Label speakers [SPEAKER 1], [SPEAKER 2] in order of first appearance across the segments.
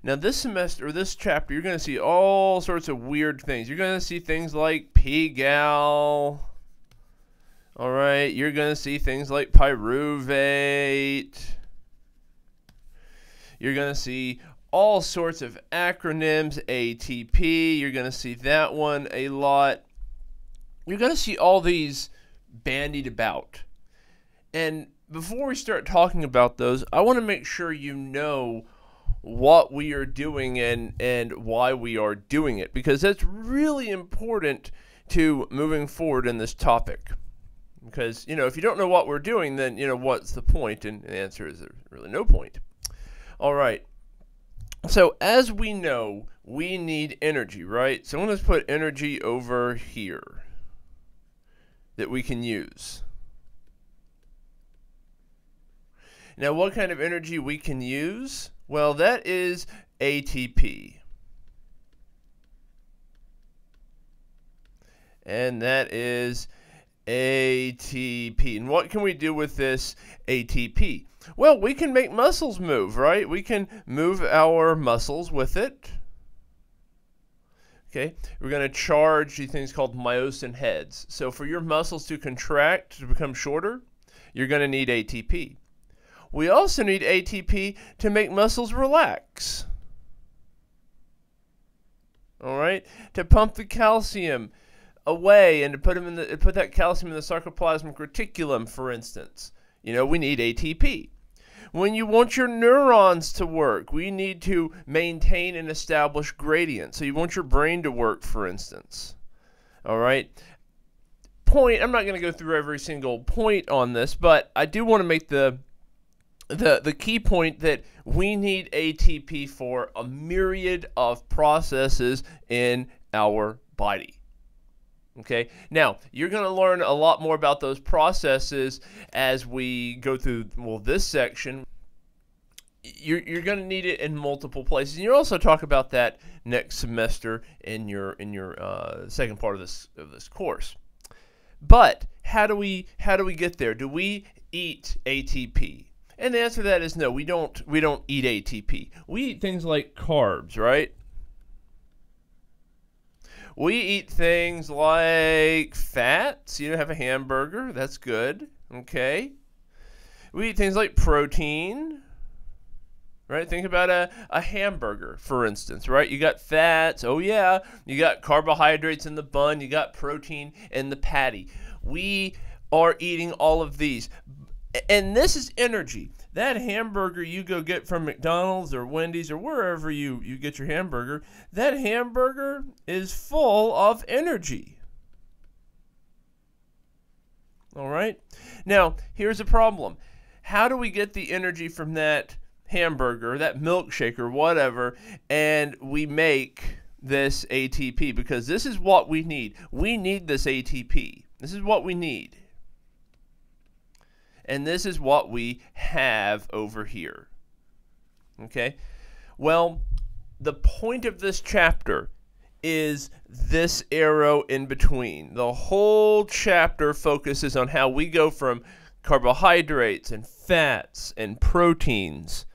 [SPEAKER 1] Now this semester, or this chapter, you're going to see all sorts of weird things. You're going to see things like P-gal. All right, you're going to see things like pyruvate. You're going to see all sorts of acronyms, ATP. You're going to see that one a lot. You're going to see all these bandied about. And before we start talking about those, I want to make sure you know what we are doing and why we are doing it, because that's really important to moving forward in this topic. Because, if you don't know what we're doing, then, what's the point? And the answer is there's really no point. All right. So as we know, we need energy, right? So I'm going to put energy over here that we can use. Now, what kind of energy we can use? Well, that is ATP. And that is ATP. And what can we do with this ATP? Well, we can make muscles move, right? We can move our muscles with it. Okay, we're going to charge these things called myosin heads. So for your muscles to contract, to become shorter, you're going to need ATP. We also need ATP to make muscles relax. All right, to pump the calcium away and to put that calcium in the sarcoplasmic reticulum, for instance. We need ATP. When you want your neurons to work, we need to maintain and establish gradients. So you want your brain to work, for instance. All right. I'm not going to go through every single point on this, but I do want to make the key point that we need ATP for a myriad of processes in our body. Okay, now you're going to learn a lot more about those processes as we go through, this section. You're going to need it in multiple places. And you'll also talk about that next semester in your second part of this course. But how do we get there? Do we eat ATP? And the answer to that is no. We don't eat ATP. We eat things like carbs, right? We eat things like fats. Have a hamburger. That's good. Okay. We eat things like protein. Right? Think about a hamburger, for instance, right? You got fats. Oh, yeah. You got carbohydrates in the bun. You got protein in the patty. We are eating all of these. And this is energy. That hamburger you go get from McDonald's or Wendy's or wherever you get your hamburger, that hamburger is full of energy. All right? Now, here's a problem. How do we get the energy from that hamburger, that milkshake or whatever, and we make this ATP? Because this is what we need. We need this ATP. This is what we need. And this is what we have over here. Okay? Well, the point of this chapter is this arrow in between. The whole chapter focuses on how we go from carbohydrates and fats and proteins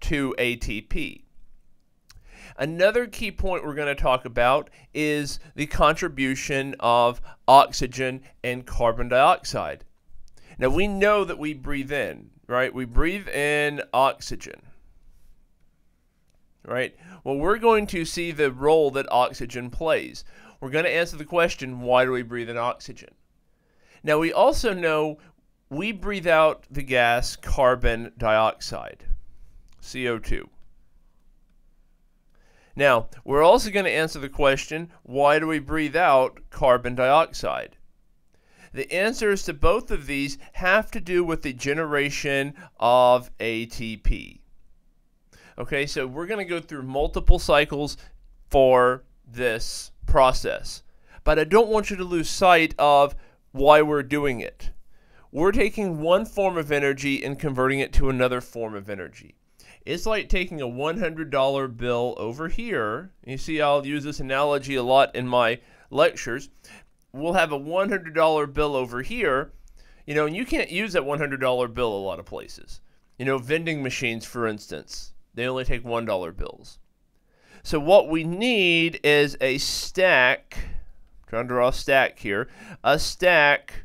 [SPEAKER 1] to ATP. Another key point we're going to talk about is the contribution of oxygen and carbon dioxide. Now, we know that we breathe in, right? We breathe in oxygen, right? Well, we're going to see the role that oxygen plays. We're going to answer the question, why do we breathe in oxygen? Now, we also know we breathe out the gas carbon dioxide, CO2. Now, we're also going to answer the question, why do we breathe out carbon dioxide? The answers to both of these have to do with the generation of ATP. Okay, so we're going to go through multiple cycles for this process. But I don't want you to lose sight of why we're doing it. We're taking one form of energy and converting it to another form of energy. It's like taking a $100 bill over here. You see, I'll use this analogy a lot in my lectures. We'll have a $100 bill over here, and you can't use that $100 bill a lot of places. Vending machines, for instance, they only take $1 bills. So what we need is a stack, I'm trying to draw a stack here, a stack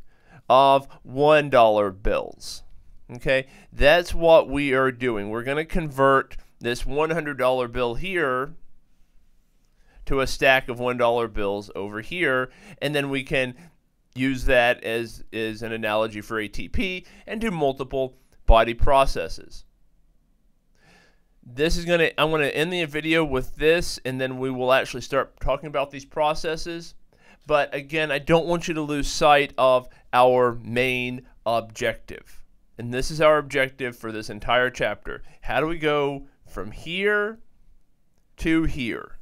[SPEAKER 1] of $1 bills. Okay, that's what we are doing. We're going to convert this $100 bill here to a stack of $1 bills over here, and then we can use that as an analogy for ATP and do multiple body processes. I'm going to end the video with this, and then we will actually start talking about these processes. But again, I don't want you to lose sight of our main objective. And this is our objective for this entire chapter. How do we go from here to here?